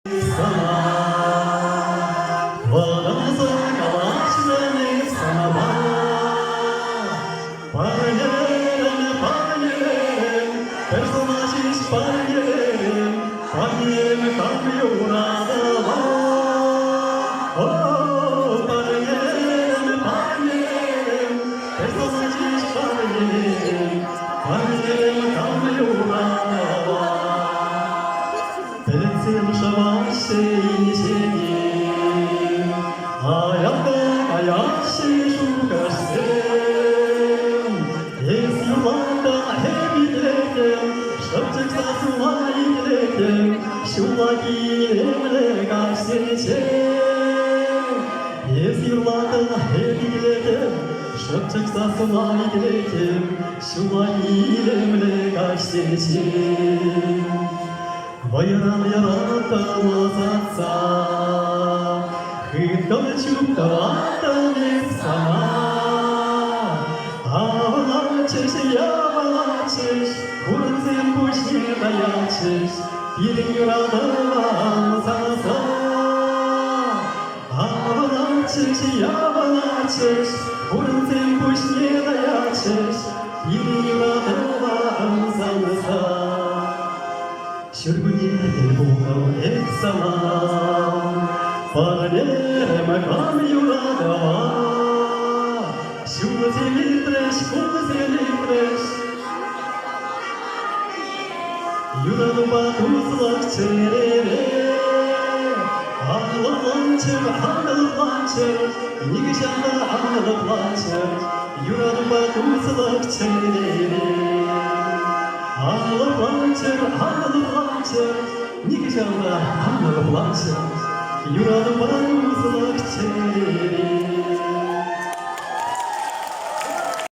Sana Varamızı kavaşlarını sana Panyelerim, panyelerim Personajiş panyelerim Panyelerim kamyonada var Oh, panyelerim, panyelerim Personajiş panyelerim Panyelerim kamyonada var Перед шавашей Аяши шукашсен Ес юланда хебилетем Шыпчыкса сулай билетем Шулаги эмлегашсенчем Ес юланда хебилетем Шыпчыкса сулай билетем Шулаги эмлегашсенчем Bayram yaratılmaz atsa Hıkkım çubuktan sana Ağlaçış, yağlaçış Kuruzun kuşne dayaçış Bir yuradan sansa Ağlaçış, yağlaçış Kuruzun kuşne dayaçış Bir yuradan sansa Şürgünler buğav et salam Paraleleme kamyonada Şunu zelitreş, bunu zelitreş Yuranıma tuzlak çerere Ağlançır, ağlançır Nigişanda ağlançır Yuranıma tuzlak çerere Ağlançır, ağlançır Nigişanda ağlançır Yuranıma tuzlak çerere